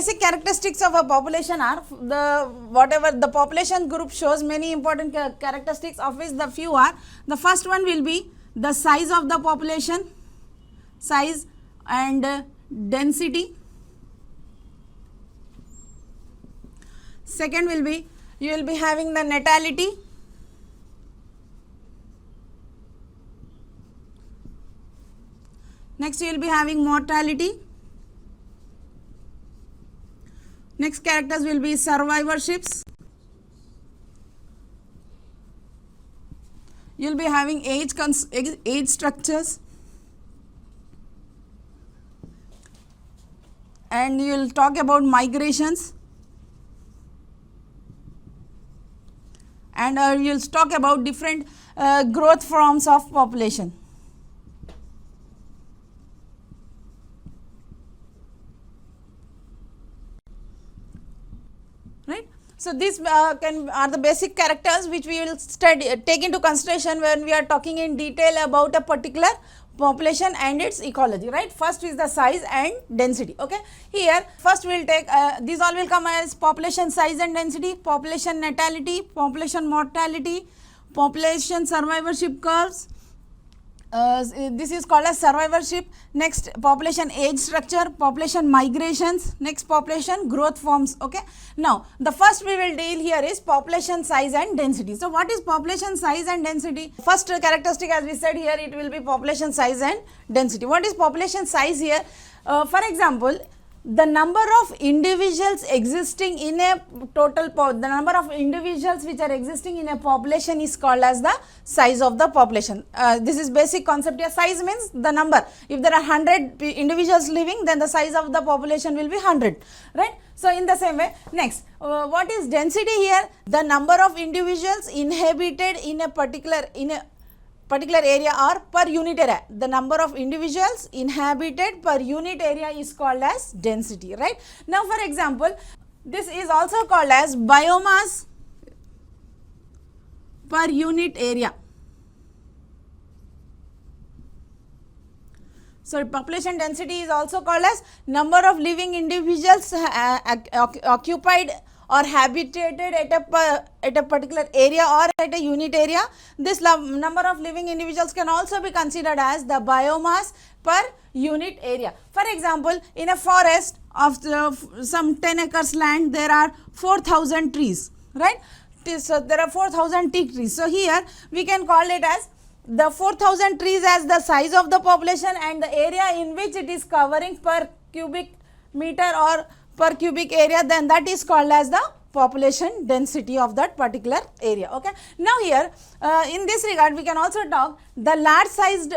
basic characteristics of a population are the population group shows many important characteristics, of which the few are: the first one will be the size of the population, size and density. Second will be, you will be having the natality. Next you will be having mortality. Next characters will be survivorships. You will be having age structures, and you will talk about migrations, and you will talk about different growth forms of population. Right. So these are the basic characters which we will take into consideration when we are talking in detail about a particular population and its ecology. Right. First is the size and density. Okay. Here first we will take these all will come as population size and density, population natality, population mortality, population survivorship curves. This is called as survivorship. Next, population age structure, population migrations, next population growth forms. Okay. Now the first we will deal here is population size and density. So what is population size and density? First characteristic, as we said here, it will be population size and density. What is population size here? For example, the number of individuals existing in a the number of individuals which are existing in a population is called as the size of the population. This is basic concept here. Size means the number. If there are 100 individuals living, then the size of the population will be 100, right? So in the same way, next, what is density here? The number of individuals inhabited in a particular area or per unit area. The number of individuals inhabited per unit area is called as density, right? Now for example, this is also called as biomass per unit area. So population density is also called as number of living individuals occupied or habitated at a particular area or at a unit area. This number of living individuals can also be considered as the biomass per unit area. For example, in a forest of some 10 acres land, there are 4,000 trees, right? So there are 4,000 teak trees. So here we can call it as the 4,000 trees as the size of the population and the area in which it is covering per cubic meter or per cubic area, then that is called as the population density of that particular area. Okay. Now here in this regard we can also talk the large sized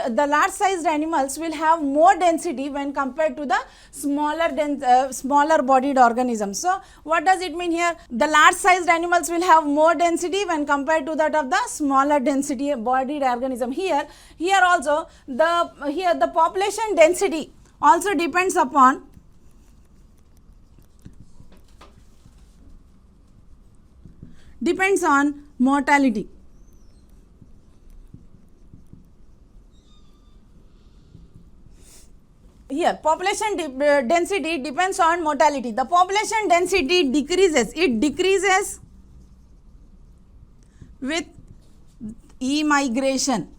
animals will have more density when compared to the smaller bodied organisms. So what does it mean here? The large sized animals will have more density when compared to that of the smaller density bodied organism. Here also the population density also depends upon mortality. Here population density depends on mortality. The population density decreases. It decreases with emigration,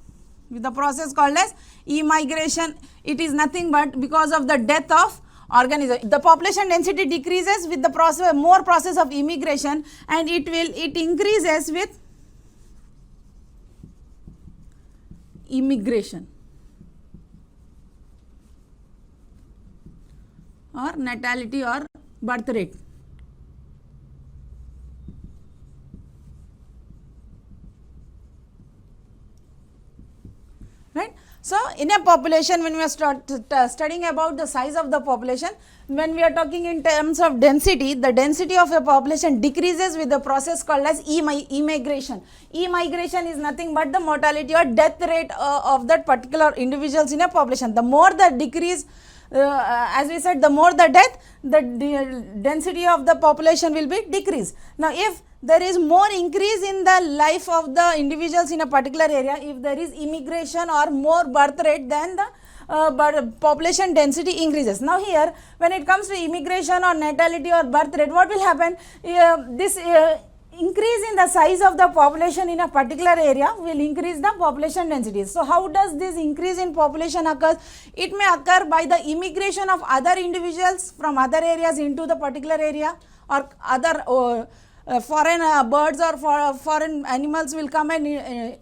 with the process called as emigration. It is nothing but because of the death of organism. The population density decreases with the more process of immigration, and it increases with immigration or natality or birth rate. Right. So in a population, when we are studying about the size of the population, when we are talking in terms of density, the density of a population decreases with the process called as immigration. Immigration is nothing but the mortality or death rate of that particular individuals in a population. The more the decrease, as we said, the more the death, the density of the population will be decreased. Now if there is more increase in the life of the individuals in a particular area, if there is immigration or more birth rate, then the but population density increases. Now here when it comes to immigration or natality or birth rate, what will happen? This increase in the size of the population in a particular area will increase the population density. So how does this increase in population occur? It may occur by the immigration of other individuals from other areas into the particular area, or other foreign birds or foreign animals will come and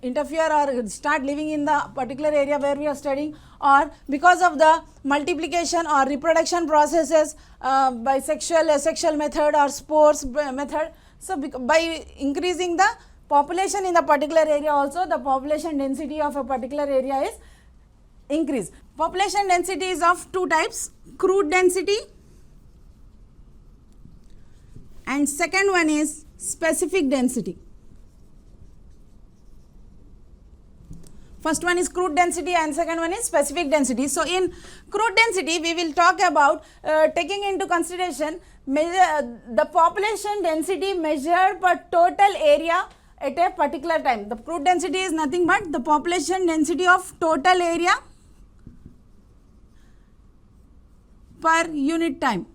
interfere or start living in the particular area where we are studying, or because of the multiplication or reproduction processes by sexual method or spores method. So by increasing the population in the particular area also, the population density of a particular area is increased. Population density is of two types: crude density, and second one is specific density. First one is crude density and second one is specific density. So in crude density we will talk about taking into consideration the population density measured per total area at a particular time. The crude density is nothing but the population density of total area per unit time.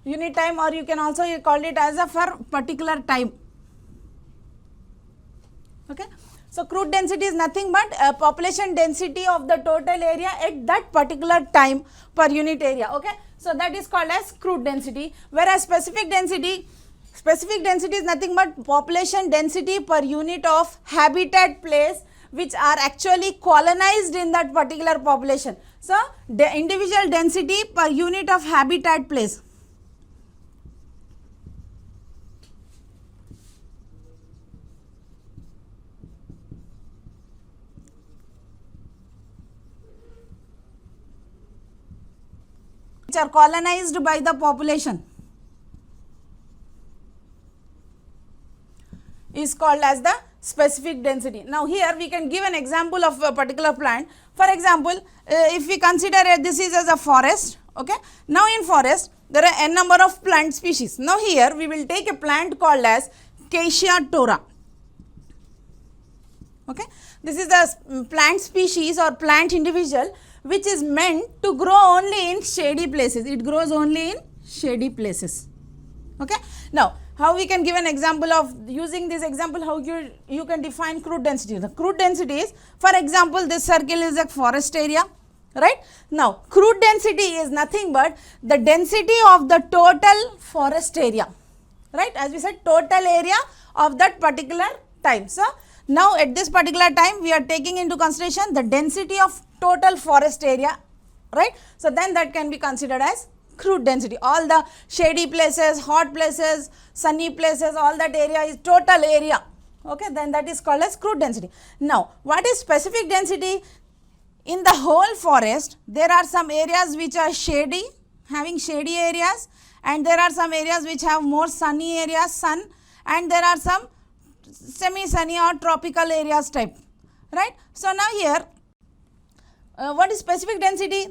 Unit time, or you can also call it as a for particular time. Okay. So crude density is nothing but population density of the total area at that particular time per unit area. Okay. So that is called as crude density, whereas specific density is nothing but population density per unit of habitat place which are actually colonized in that particular population. So the individual density per unit of habitat place. Which are colonized by the population is called as the specific density. Now here we can give an example of a particular plant. For example, if we consider this is as a forest, okay. Now in forest there are n number of plant species. Now here we will take a plant called as Acacia tora. Okay. This is the plant species or plant individual which is meant to grow only in shady places. It grows only in shady places. Okay. Now, how we can give an example of, using this example, how you can define crude density. The crude density is, for example, this circle is a forest area, right. Now, crude density is nothing but the density of the total forest area, right. As we said, total area of that particular time. So, now at this particular time we are taking into consideration the density of total forest area, right. So then that can be considered as crude density. All the shady places, hot places, sunny places, all that area is total area, okay. Then that is called as crude density. Now what is specific density? In the whole forest there are some areas which are shady, having shady areas, and there are some areas which have more sunny areas, sun, and there are some semi-sunny or tropical areas type, right. So now here what is specific density?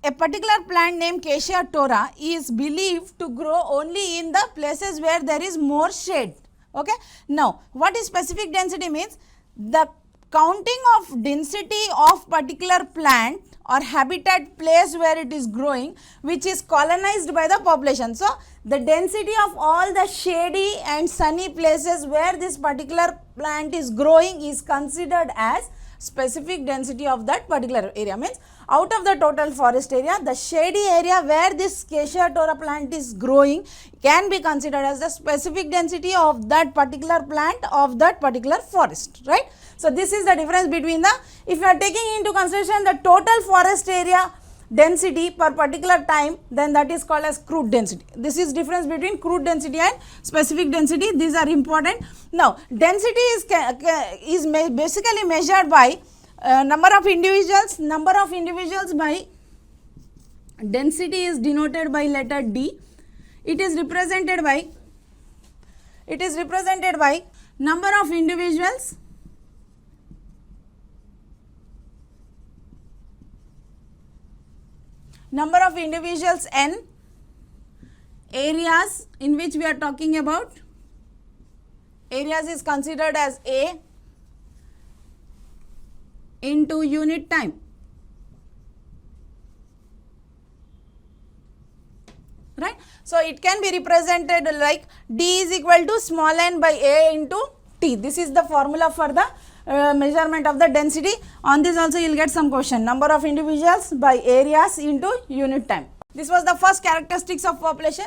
A particular plant named Acacia tora is believed to grow only in the places where there is more shade, okay. Now what is specific density means? The counting of density of particular plant or habitat place where it is growing, which is colonized by the population. So the density of all the shady and sunny places where this particular plant is growing is considered as specific density of that particular area. Means out of the total forest area, the shady area where this Acacia tora plant is growing can be considered as the specific density of that particular plant of that particular forest, right. So this is the difference between the, if you are taking into consideration the total forest area density per particular time, then that is called as crude density. This is difference between crude density and specific density. These are important. Now density is basically measured by number of individuals. Number of individuals by density is denoted by letter D. It is represented by number of individuals n, areas in which we are talking about, areas is considered as A, into unit time. Right. So, it can be represented like D is equal to small n by A into T. This is the formula for the measurement of the density. On this also you will get some question, number of individuals by areas into unit time. This was the first characteristics of population.